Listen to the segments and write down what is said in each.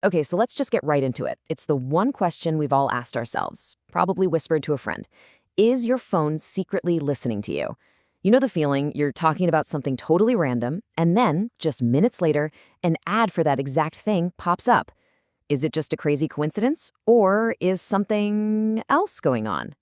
Okay, so let's just get right into it. It's the one question we've all asked ourselves, probably whispered to a friend. Is your phone secretly listening to you? You know the feeling, you're talking about something totally random, and then, just minutes later, an ad for that exact thing pops up. Is it just a crazy coincidence, or is something else going on?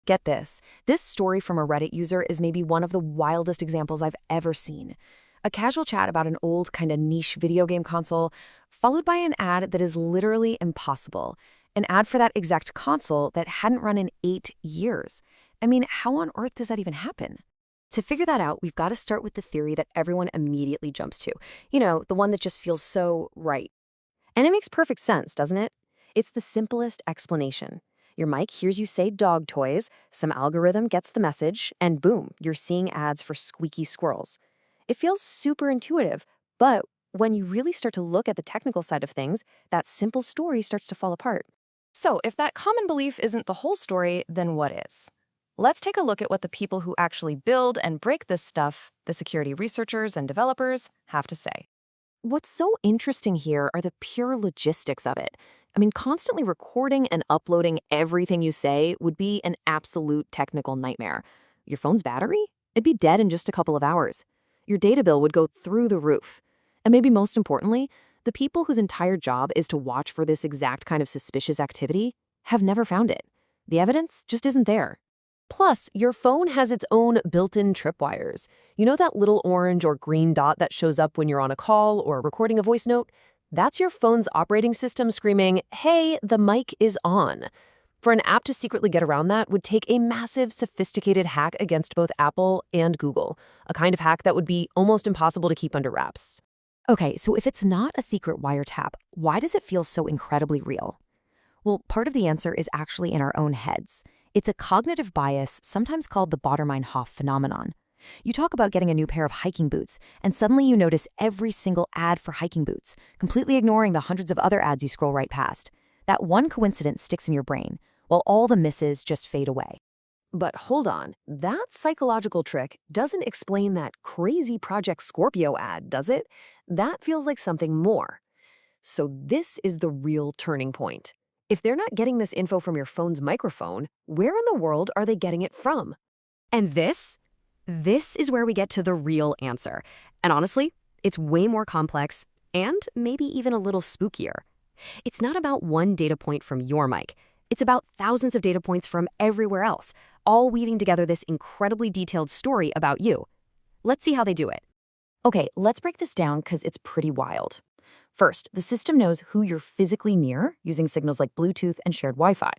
Get this. This story from a Reddit user is maybe one of the wildest examples I've ever seen. A casual chat about an old, kind of niche video game console, followed by an ad that is literally impossible. An ad for that exact console that hadn't run in 8 years. I mean, how on earth does that even happen? To figure that out, we've got to start with the theory that everyone immediately jumps to. You know, the one that just feels so right. And it makes perfect sense, doesn't it? It's the simplest explanation. Your mic hears you say dog toys, some algorithm gets the message, and boom, you're seeing ads for squeaky squirrels. It feels super intuitive, but when you really start to look at the technical side of things, that simple story starts to fall apart. So, if that common belief isn't the whole story, then what is? Let's take a look at what the people who actually build and break this stuff, the security researchers and developers, have to say. What's so interesting here are the pure logistics of it. I mean, constantly recording and uploading everything you say would be an absolute technical nightmare. Your phone's battery? It'd be dead in just a couple of hours. Your data bill would go through the roof. And maybe most importantly, the people whose entire job is to watch for this exact kind of suspicious activity have never found it. The evidence just isn't there. Plus, your phone has its own built-in tripwires. You know that little orange or green dot that shows up when you're on a call or recording a voice note? That's your phone's operating system screaming, "Hey, the mic is on." For an app to secretly get around that would take a massive, sophisticated hack against both Apple and Google, a kind of hack that would be almost impossible to keep under wraps. Okay, so if it's not a secret wiretap, why does it feel so incredibly real? Well, part of the answer is actually in our own heads. It's a cognitive bias, sometimes called the Baader-Meinhof phenomenon. You talk about getting a new pair of hiking boots, and suddenly you notice every single ad for hiking boots, completely ignoring the hundreds of other ads you scroll right past. That one coincidence sticks in your brain, while all the misses just fade away. But hold on, that psychological trick doesn't explain that crazy Project Scorpio ad, does it? That feels like something more. So this is the real turning point. If they're not getting this info from your phone's microphone, where in the world are they getting it from? And this is where we get to the real answer. And honestly, it's way more complex and maybe even a little spookier. It's not about one data point from your mic. It's about thousands of data points from everywhere else, all weaving together this incredibly detailed story about you. Let's see how they do it. Okay, let's break this down because it's pretty wild. First, the system knows who you're physically near using signals like Bluetooth and shared Wi-Fi.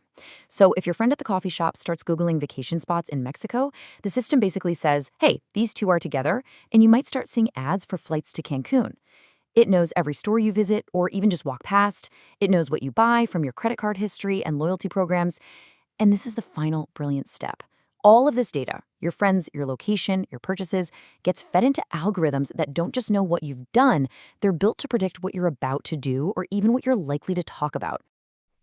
So if your friend at the coffee shop starts Googling vacation spots in Mexico, the system basically says, hey, these two are together, and you might start seeing ads for flights to Cancun. It knows every store you visit or even just walk past. It knows what you buy from your credit card history and loyalty programs. And this is the final brilliant step. All of this data, your friends, your location, your purchases, gets fed into algorithms that don't just know what you've done, they're built to predict what you're about to do or even what you're likely to talk about.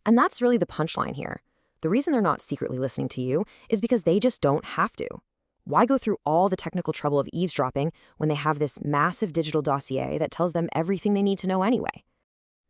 And that's really the punchline here. The reason they're not secretly listening to you is because they just don't have to. Why go through all the technical trouble of eavesdropping when they have this massive digital dossier that tells them everything they need to know anyway?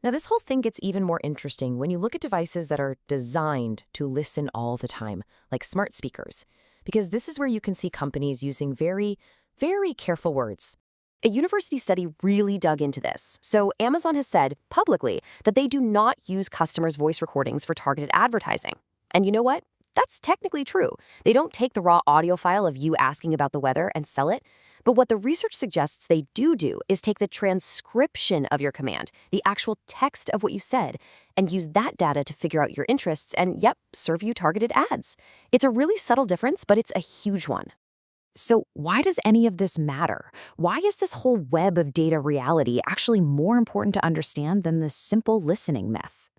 Now, this whole thing gets even more interesting when you look at devices that are designed to listen all the time, like smart speakers, because this is where you can see companies using very, very careful words. A university study really dug into this. So Amazon has said publicly that they do not use customers' voice recordings for targeted advertising. And you know what? That's technically true. They don't take the raw audio file of you asking about the weather and sell it. But what the research suggests they do is take the transcription of your command, the actual text of what you said, and use that data to figure out your interests and, yep, serve you targeted ads. It's a really subtle difference, but it's a huge one. So why does any of this matter? Why is this whole web of data reality actually more important to understand than this simple listening myth?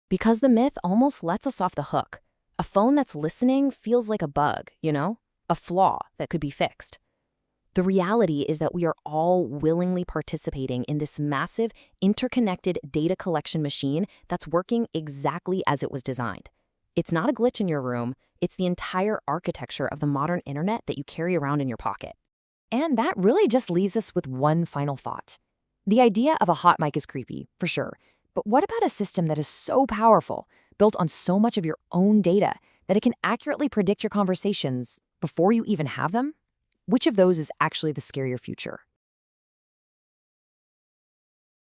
Because the myth almost lets us off the hook. A phone that's listening feels like a bug, you know? A flaw that could be fixed. The reality is that we are all willingly participating in this massive, interconnected data collection machine that's working exactly as it was designed. It's not a glitch in your room, it's the entire architecture of the modern internet that you carry around in your pocket. And that really just leaves us with one final thought. The idea of a hot mic is creepy, for sure, But what about a system that is so powerful, built on so much of your own data, that it can accurately predict your conversations before you even have them? Which of those is actually the scarier future?